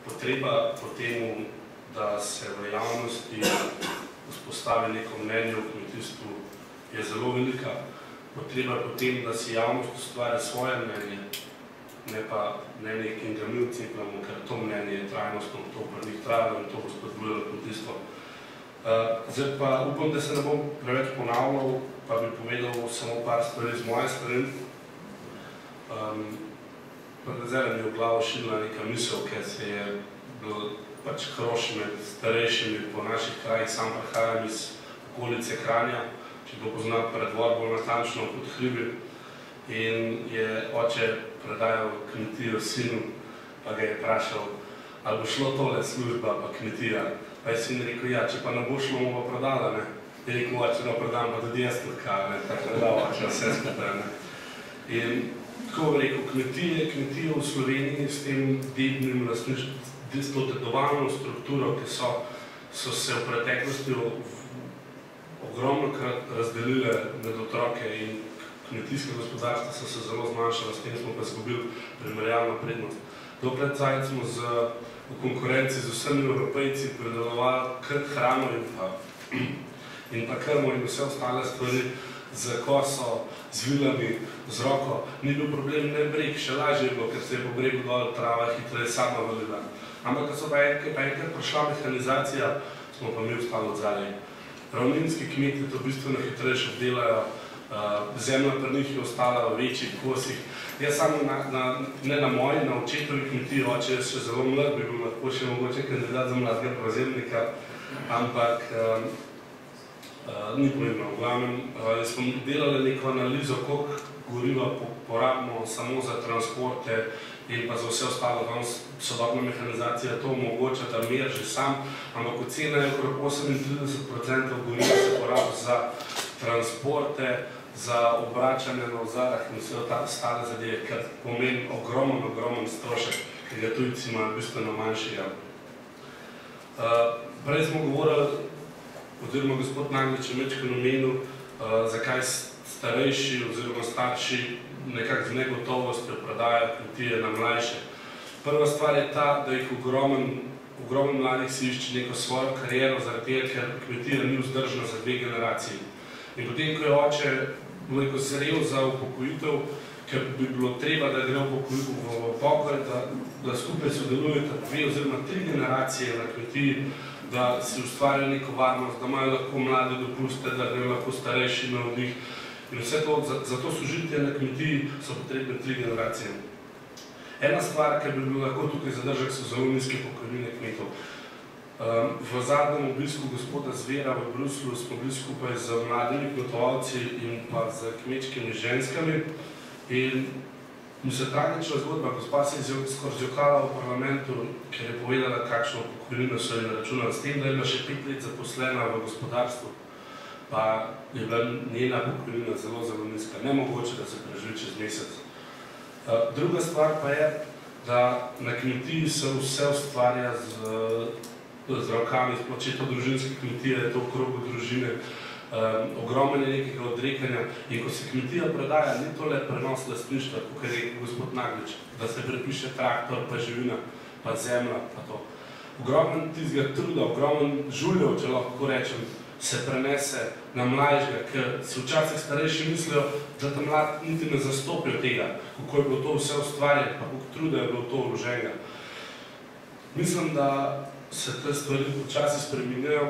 potreba po tem, da se v javnosti vzpostavi neko mnenje o kmetijstvu, je zelo velika. Potreba po tem, da si javnost ustvari svoje mnenje, ne pa mnenje, ki ga mi odcepljamo, ker to mnenje je trajnostno, to pa ni trajno in to bo spodbujalo kmetijstvo. Zdaj pa upam, da se ne bom preveč ponavljal, pa bi povedal samo par stvari z moje strani. Zdaj mi je v glavo šila neka misel, ker se je bilo pač kroši med starejšimi po naših krajih, sam prihajam iz okolice Kranja, če kdo pozna Preddvor bolj natančno kot Hribi, in je oče predajal kmetijo sinu, pa ga je vprašal, ali bo šlo tole služba pa kmetija. Pa je sin rekel, ja, če pa ne bo šlo, bomo prodala, ne. Je rekel, oče, no predam pa tudi jaz lahko, ne, tako da oče vse skupaj, ne. In tako bi rekel, kmetije v Sloveniji s tem dednim lastništvom, s to dedovalno strukturo, ki so se v preteklosti ogromno krat razdelile med otroke in kmetijske gospodarstva so se zelo zmanjšala, s tem smo pa izgubili primerjalno prednost. Dopred cajt smo v konkurenci z vsemi Evropejci pridelovali hrano in pa krmo in vse ostale stvari z koso, z vilami, z roko. Ni bil problem ne breg, še lažje je bilo, ker se je po bregu dol trava hitreje sama valila. Ampak, ko so pa enkrat prišla mehanizacija, smo pa mi ostali odzadaj. Ravninski kmeti to bistveno hitrejše obdelajo, zemlja pri njih je ostala v večjih kosih. Jaz samo ne na moji, na očetovi kmetiji, oče je še zelo mlad, bi bil lahko še mogoče kandidat za mladega prevzemnika, ampak ni pomembno. V glavnem, smo delali neko analizo, koliko goriva porabimo samo za transporte in pa za vse ostalo. Sodobna mehanizacija to omogoča, da mer že sam, ampak ocena je okrog 38% goriva se porabi za transporte, za obračanje na ozarah in vse ostale zadeve, kar pomeni ogromen strošek, ki ga tujci imajo bistveno manjšega. Prej smo govorili, oziroma gospod Naglič je večkrat omenil, zakaj starejši oziroma starši nekako z negotovostjo prodajajo kmetije na mlajše. Prva stvar je ta, da jih ogromno mladih si išče neko svojo kariero, zaradi tega, ker kmetija ni vzdržna za 2 generaciji. In potem, ko je oče zrel za upokojitev, ker bi bilo treba, da gre v pokoj, da skupaj sodelujete 2 oziroma 3 generacije na kmetiji, da si ustvarjajo neko varnost, da imajo lahko mlade dopuste, da grejo lahko starejši na oddih. In vse to, zato sožitje na kmetiji so potrebne 3 generacije. Ena stvar, ki bi bil lahko tukaj zadržek, so zelo nizke pokojnine kmetov. V zadnjem obisku gospoda Zvera v Bruslju smo bili skupaj z mladimi kmetovalci in pa z kmečkimi ženskami in mi se tragična zgodba, gospa se je skorzjokala v parlamentu, ker je povedala, kakšno pokojnino so jim naračunali, s tem, da je bila še 5 let zaposlena v gospodarstvu, pa je bila njena pokojnina zelo nizka. Nemogoče, da se preživi čez mesec. Druga stvar pa je, da na kmetiji se vse ustvarja z rokami, sploh če je to družinska kmetija, je to v krogu družine, ogromno je nekega odrekanja in ko se kmetija prodaja, ni to le prenos lastništva, kot je rekel gospod Naglič, da se prepiše traktor, pa živina, pa zemlja, pa to. Ogromno tistega truda, ogromno žuljev, če lahko rečem, se prenese na mlajšega, ker si včasih starejši mislijo, da ta mlad niti ne zastopijo tega, kako je bilo to vse ustvarjeno, pa koliko truda je bilo to vloženega. Mislim, da se te stvari počasi spreminjajo.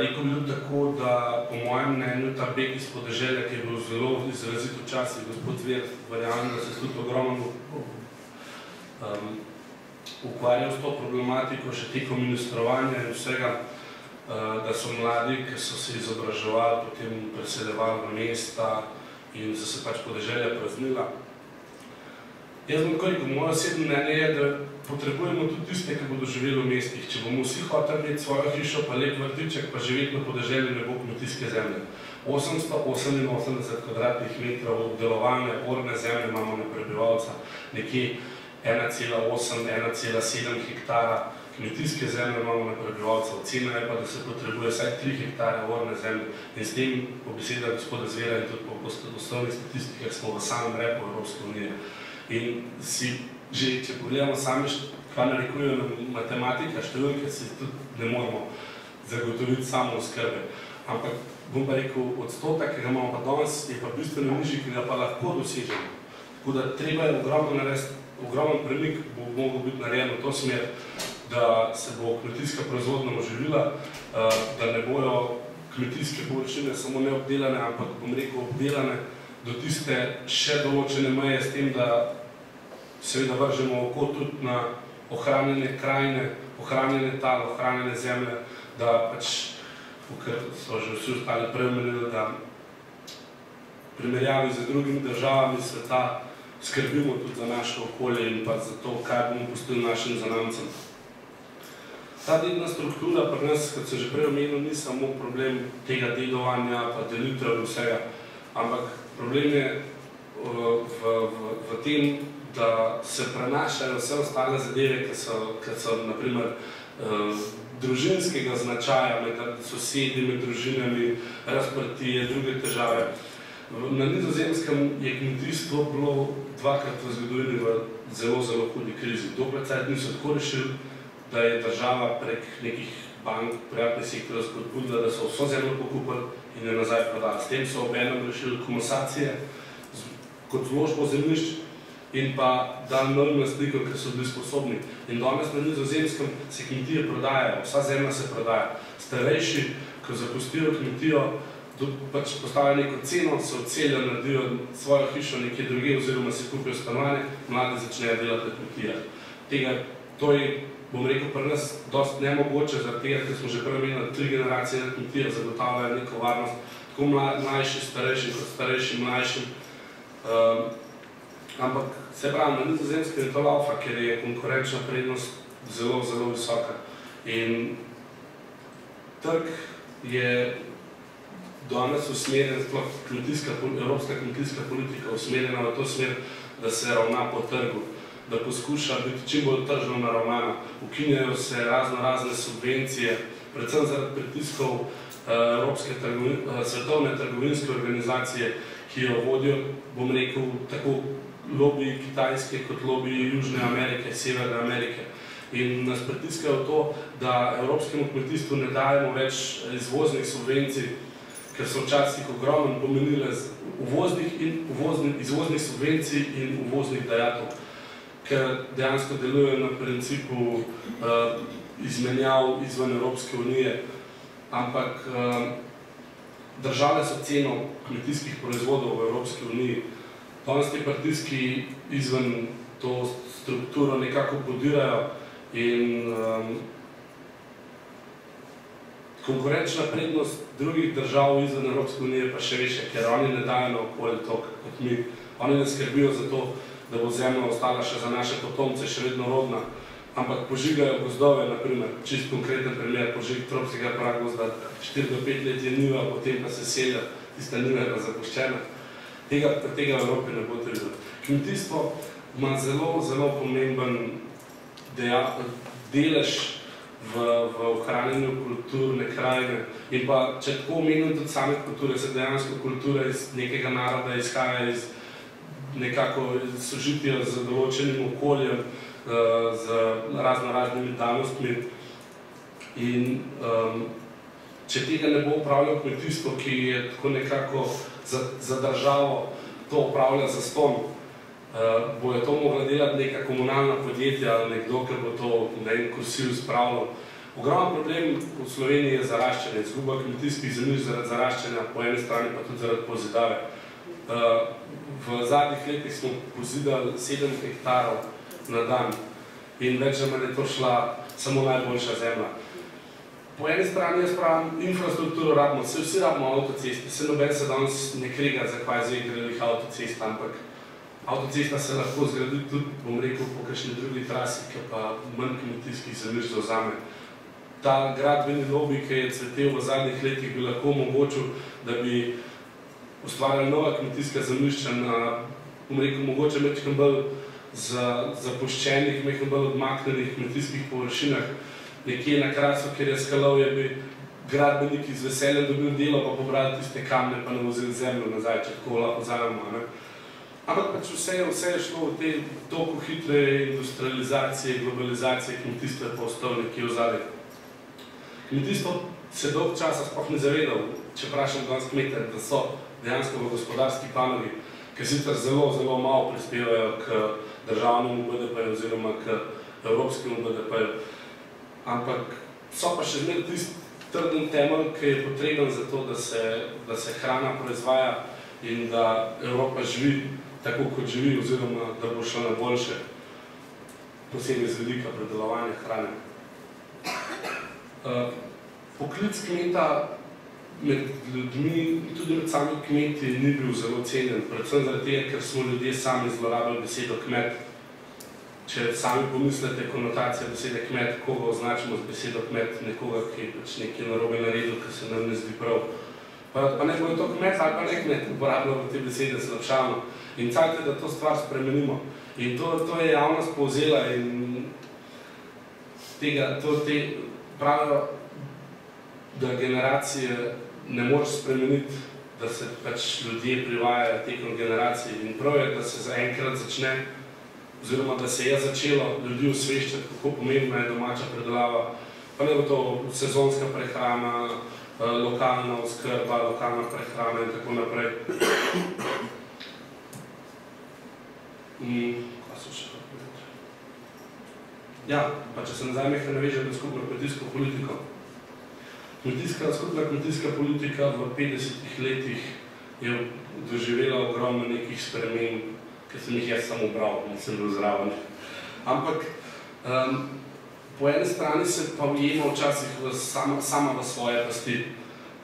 Rekel bi tudi tako, da po mojem mnenju ta beg iz podeželja, ki je bil zelo izrazit včasih, gospod Zver, verjamem, da se tudi ogromno ukvarjal s to problematiko, še tekom ministrovanja in vsega, da so mladi, ki so se izobraževali, potem preseljevali v mesta in so se pač podeželja praznila. Jaz bom tako rekel, moje osebno mnenje je, da potrebujemo tudi tiste, ki bodo živeli v mestih. Če bomo vsi hoteli imeti svojo hišo, pa lep vrtiček, pa živeti na podeželju, ne bo kmetijske zemlje. 888 kvadratnih metrov obdelovalne orne zemlje imamo na prebivalca, nekje 1,8–1,7 hektara kmetijske zemlje imamo na prebivalca. Ocena je pa, da se potrebuje vsaj 3 hektare orne zemlje. In s tem, po besedah gospoda Zvera in tudi po osnovnih statistikah, smo v samem repu Evropske unije. In si že, če pogledamo same kva narekujejo matematika, številke si tudi ne moramo zagotoviti samo oskrbe. Ampak, bom pa rekel, odstotek, ki ga imamo pa danes, je pa bistveno nižji, ki ga pa lahko dosežemo. Tako da treba je ogromno narediti, ogromen premik bo mogel biti narejen v to smer, da se bo kmetijska proizvodnja oživila, da ne bojo kmetijske površine samo neobdelane, ampak, bom rekel, obdelane do tiste še določene meje s tem, da seveda vržemo oko tudi na ohranjene krajine, ohranjene tal, ohranjene zemlje, da pač, ker so že vsi ostali preomenili, da primerjavi z drugimi državami sveta skrbimo tudi za naše okolje in pa za to, kaj bomo pustili našim zanamcem. Ta dedna struktura pri nas, kot sem že prej omenil, ni samo problem tega dedovanja, pa delitev vsega, ampak problem je v tem, da se prenašajo vse ostale zadeve, ki so na primer družinskega značaja, med sosedi, med družinami, razprtije, druge težave. Na Nizozemskem je kmetijstvo bilo dvakrat v zgodovini v zelo, zelo hudi krizi. Dokler cajt niso tako rešili, da je država prek nekih bank, privatnih sektorjev spodbudila, da so vso zemljo pokupili in je nazaj prodali. S tem so obenem rešili komasacije kot vložbo zemljišč in pa dali novim lastnikom, ker so bili sposobni. In danes na Nizozemskem se kmetije prodajajo, vsa zemlja se prodaja. Starejši, ko zapustijo kmetijo, pač postavljajo neko ceno, se odselijo, naredijo svojo hišo nekje druge oziroma si kupijo stanovanje, mladi začnejo delati na kmetijah. To je, bom rekel, pri nas dosti nemogoče, zaradi tega, ker smo že prej imeli 3 generacije na kmetijah, zagotavljajo neko varnost, tako mlajši, starejši kot starejši, mlajšim. Ampak se pravi, na Nizozemskem je to laufa, ker je konkurenčna prednost zelo, zelo visoka. In trg je danes usmerjen, sploh evropska kmetijska politika usmerjena v to smer, da se ravna po trgu, da poskuša biti čim bolj tržno naravnana. Ukinjajo se razne subvencije, predvsem zaradi pritiskov Svetovne trgovinske organizacije, ki jo vodijo, bom rekel, tako lobiji Kitajske kot lobiji Južne Amerike, Severne Amerike. In nas pritiskajo to, da evropskemu kmetijstvu ne dajemo več izvoznih subvencij, ker so včasih ogromno pomenile izvoznih subvencij in uvoznih dajatev, ker dejansko delujejo na principu izmenjav izven Evropske unije, ampak držale so ceno kmetijskih proizvodov v Evropski uniji. Danes ti pritiski izven to strukturo nekako podirajo in konkurenčna prednost drugih držav izven Evropske unije pa še više, ker oni ne dajo na okolje toliko kot mi. Oni ne skrbijo za to, da bo zemlja ostala še za naše potomce še vedno rodna, ampak požigajo gozdove, naprimer, čist konkreten primer, požig tropskega pragozda, 4 do 5 let je niva, potem pa se selja, tista niva je pa zapuščena. Tega v Evropi ne bo treba. Kmetijstvo ima zelo, zelo pomemben delež v ohranjanju kulturne krajine in pa, če tako omenim tudi same kulture, se dejansko kultura iz nekega naroda izhaja iz nekako sožitja z določenim okoljem, z raznoraznimi danostmi in če tega ne bo upravljal kmetijstvo, ki je tako nekako za državo to upravlja zastonj, bojo to mogla delati neka komunalna podjetja ali nekdo, ker bo to na en kosil spravljal. Ogromen problem v Sloveniji je zaraščanje, izguba kmetijskih zemljišč zaradi zaraščanja, po eni strani pa tudi zaradi pozidave. V zadnjih letih smo pozidali 7 hektarov na dan in več ali manj je to šla samo najboljša zemlja. Po eni strani jaz pravim, infrastrukturo rabimo, vsi rabimo avtoceste, se noben se danes ne krega, zakaj zdaj gradih avtocest, ampak avtocesta se lahko zgradi tudi, bom rekel, po kakšni drugi trasi, ki pa manj kmetijskih zemljišč zavzame. Ta gradbeni lobby, ki je cvetel v zadnjih letih, bi lahko omogočil, da bi ustvarjali nova kmetijska zemljišča na, bom rekel, mogoče mečkam bolj zapuščenih, mečkam bolj odmaknenih kmetijskih površinah, nekje na Krasu, kjer je skalovje, bi gradbeniki z veseljem dobili delo, pa pobrali tiste kamne, pa navozili zemljo nazaj, če tako vzajemo. Ampak pač vse je šlo v te toliko hitre industrializacije, globalizacije, kmetijstva je pa ostal nekje v zadaj. Kmetijstvo se dolg časa sploh ne zavedal, če vprašam danes kmete, da so dejansko v gospodarski panogi, ki sicer zelo, zelo malo prispevajo k državnemu BDP-ju oziroma k evropskemu BDP-ju, ampak so pa še zmeraj tisti trden temelj, ki je potreben za to, da se hrana proizvaja in da Evropa živi tako, kot živi, oziroma da bo šla na boljše, posebej z vidika predelovanja hrane. Poklic kmeta med ljudmi, tudi med sami kmeti, ni bil zelo cenjen, predvsem zaradi tega, ker smo ljudje sami zlorabili besedo kmet. Če sami pomislite konotacije besede kmet, koga označimo z besedo kmet, nekoga, ki je pač nekaj narobe naredil, ki se nam ne zdi prav. Pa ne bo je to kmet ali pa ne kmet, uporabljamo te besede slabšalno. In cajte, da to stvar spremenimo. In to je javnost povzela in pravijo, da generacije ne moreš spremeniti, da se pač ljudje privajajo tekom generacije. In prav je, da se zaenkrat začne, oziroma da se je začelo ljudi osveščati, kako pomembna je domača predelava, pa ne bo to sezonska prehrana, lokalna oskrba, lokalna prehrana in tako naprej. Kaj so še kako povedati? Ja, pa če se nazaj nekaj navežem na skupno kmetijsko politiko. Skupna kmetijska politika v 50 letih je doživela ogromno nekih sprememb, ki sem jih jaz samo bral, nisem bil zraven. Ampak po eni strani se pa ujema včasih sama v svoje pasti.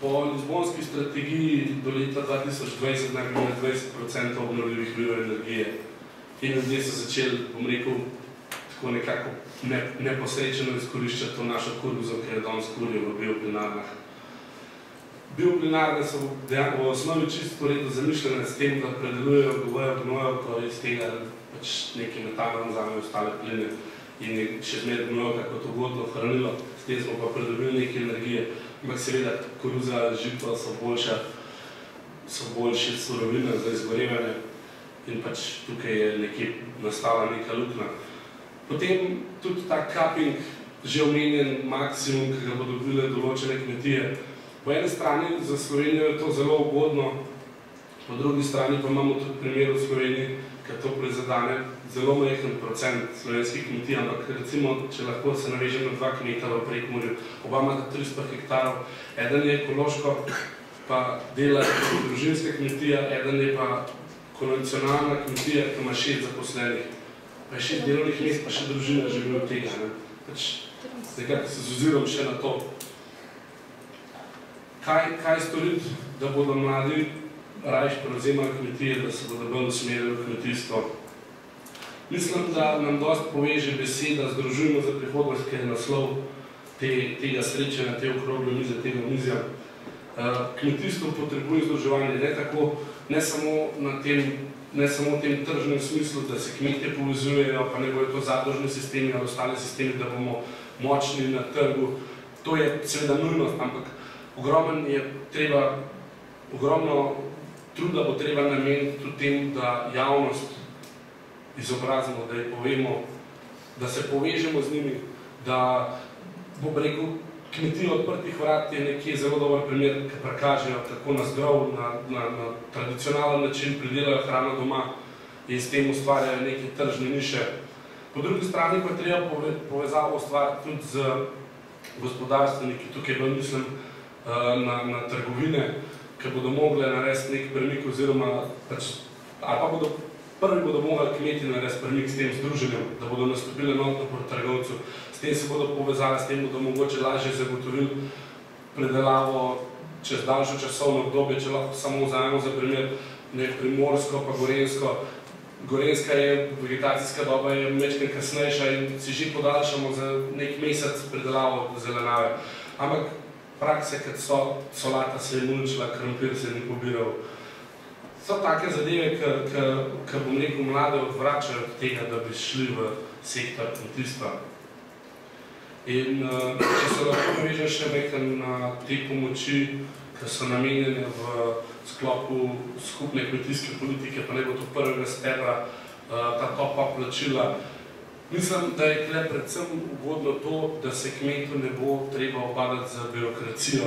Po Lizbonski strategiji do leta 2020 naj bi imeli 20% obnovljivih virov energije. In ljudje so začeli, bom rekel, tako nekako neposrečeno izkoriščati to našo koruzo, ki je danes kurijo v bioplinarnah. Bioplinarne so v osnovi čisto v redu zamišljene s tem, da predelujejo gnojevko iz tega pač nekaj metana vzamejo ostale pline in je še zmeraj gnojevka kot ugodno hranilo, s tem smo pa pridobili nekaj energije. Ampak seveda koruza, žito so boljše surovine za izgorevanje in pač tukaj je nekje nastala neka luknja. Potem tudi ta capping, že omenjen maksimum, ki ga bodo dobile določene kmetije. Po eni strani za Slovenijo je to zelo ugodno, po drugi strani pa imamo tudi primer v Sloveniji, ker to prizadane zelo majhen procent slovenskih kmetij, ampak recimo, če lahko se navežem na 2 kmeta v Prekmurju, oba imata 300 hektarov, eden je ekološko, pa dela družinska kmetija, eden je pa konvencionalna kmetija, ki ima 6 zaposlenih. Pa je 6 delovnih mest, pa še družina živi od tega. Nekako se zoziram še na to. Kaj storiti, da bodo mladi rajš prevzemali kmetije, da se bodo bolj usmerili v kmetijstvo? Mislim, da nam dosti poveže beseda Združujmo za prihodnost, ker je naslov tega srečanja, te okrogle mize, tega omizja. Kmetijstvo potrebuje združevanje, ne samo v tem tržnem smislu, da se kmetje povezujejo, pa ne bojo to zadružni sistemi ali ostale sistemi, da bomo močni na trgu. To je seveda nujnost, ampak ogromno truda bo treba nameniti tudi tem, da javnost izobrazimo, da ji povemo, da se povežemo z njimi, da bo rekel, kmetija odprtih vrat je nekje zelo dober primer, ki prikažejo tako na zdrav, na tradicionalen način pridelajo hrano doma in s tem ustvarjajo neke tržne niše. Po drugi strani pa treba povezavo ustvariti tudi z gospodarstveniki, tukaj bolj mislim na trgovine, ki bodo mogle narediti nek premik oziroma prvi bodo mogli kmeti narediti premik s tem združenjem, da bodo nastopili enotno proti trgovcu. S tem se bodo povezali, s tem bodo mogoče lažje zagotovili predelavo čez daljšo časovno obdobje, če lahko samo vzamemo za primer Primorsko pa Gorenjsko. Gorenjska je, vegetacijska doba je majčkeno kasnejša in si že podaljšamo za nek mesec predelavo zelenjave. Ampak prakse, kot so solata se je mulčila, krompir se ni pobiral. So take zadeve, ki bom rekel, mlade odvračajo od tega, da bi šli v sektor kmetijstva. In če se lahko navežem še nekaj na te pomoči ki so namenjene v sklopu skupne kmetijske politike, pa ne bo to prvega stebra, ta top-up plačila. Mislim, da je tukaj predvsem ugodno to, da se kmetu ne bo treba obadati za birokracijo,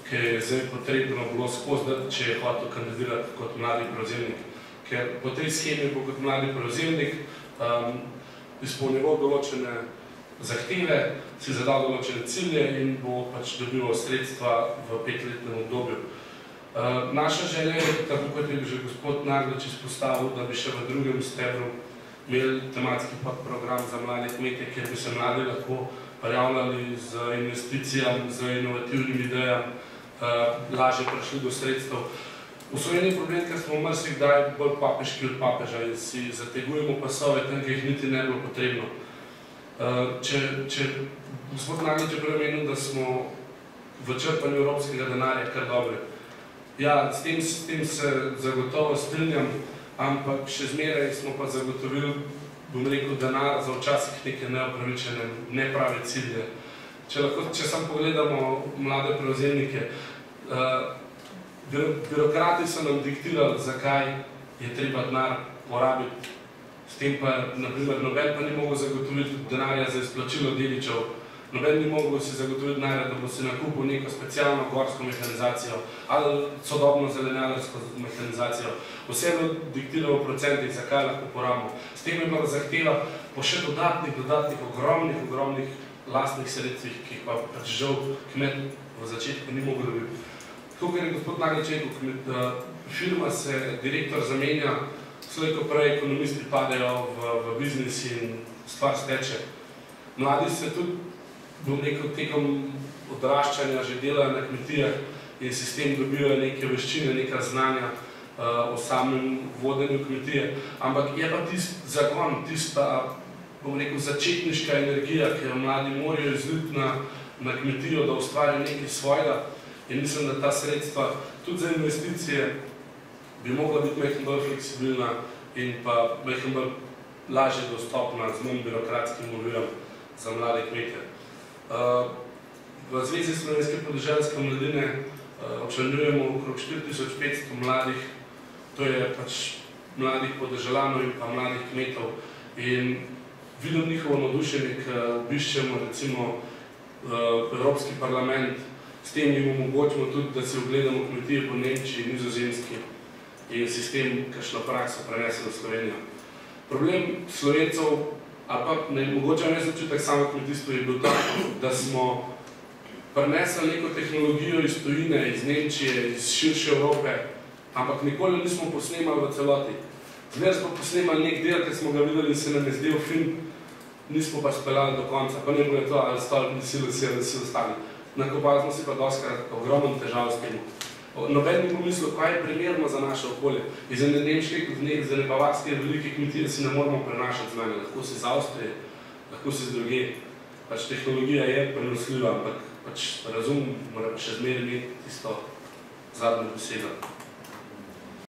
ki je zdaj potrebno bilo skozi, če je hotel kandidirati kot mladi prevzemnik. Ker po tej schemi bo kot mladi prevzemnik izpolnjeval določene zahteve, si zadal določene cilje in bo pač dobival sredstva v 5-letnem obdobju. Naša želja je, tako kot je že gospod Naglič izpostavil, da bi še v drugem stebru imeli tematski podprogram za mlade kmete, kjer bi se mladi lahko prijavljali z investicijami, z inovativnimi idejami, lažje prišli do sredstev. V Sloveniji je problem, ker smo marsikdaj bolj papeški od papeža in si zategujemo pasove tam, ki jih niti ne bilo potrebno. Če gospod Naglič je premenil, da smo v črpanju evropskega denarja kar dobri. Ja, s tem se zagotovo strinjam, ampak še zmeraj smo pa zagotovili, bom rekel, denar za včasih neke neopravičene, neprave cilje. Če samo pogledamo mlade prevzemnike, birokrati so nam diktirali, zakaj je treba denar porabiti. S tem pa, naprimer, noben pa ni mogel zagotoviti denarja za izplačilo dedičev, noben ni mogel si zagotoviti denarja, da bo si nakupil neko specialno gorsko mehanizacijo ali sodobno zelenjadarsko mehanizacijo. Vse je diktiralo v procentih, zakaj lahko porabimo. S tem je bila zahteva po še dodatnih, ogromnih lastnih sredstvih, ki jih pa pač žal kmet v začetku ni mogel dobiti. Tako, ker je gospod Naglič rekel, firma se direktor zamenja, slej ko prej ekonomisti padejo v biznis in stvar steče. Mladi se tudi, bom rekel, tekom odraščanja že delajo na kmetijah in si s tem dobijo neke veščine, neka znanja o samem vodenju kmetije. Ampak je pa tisti zagon, tista, bom rekel, začetniška energija, ki jo mladi morajo izliti na kmetijo, da ustvarijo nekaj svojega. In mislim, da ta sredstva tudi za investicije bi mogla biti malo bolj fleksibilna in pa malo bolj lažje dostopna z manj birokratskim oviram za mlade kmete. V Zvezi slovenske podeželske mladine občlanjujemo okrog 4500 mladih, to je pač mladih podeželanov in pa mladih kmetov. In vidim njihovo navdušenje, ko obiščemo recimo Evropski parlament, s tem jim omogočimo tudi, da si ogledamo kmetije po Nemčiji, Nizozemski in sistem, kakšno prakso prenese v Slovenijo. Problem Slovencev, ali pa mogoče ne začutek samo kmetijstvo, je bil tako, da smo prinesli neko tehnologijo iz tujine, iz Nemčije, iz širše Evrope, ampak nikoli nismo posnemali v celoti. Zmer smo posnemali nek del, ker smo ga videli in se nam je zdel film, nismo pa speljali do konca, pa ne bo je to, ali stali prisili si, ali si ostali. Nakopali smo si pa doskrat ogromno težav s tem. Noben ni pomislil, kaj je primerno za naše okolje. Iz ene nemške, iz ene bavarske velike kmetije si ne moramo prenašati znanja. Lahko si iz Avstrije, lahko si iz druge. Pač tehnologija je prenosljiva, ampak pač razum mora še zmeraj imeti tisto zadnjo besedo.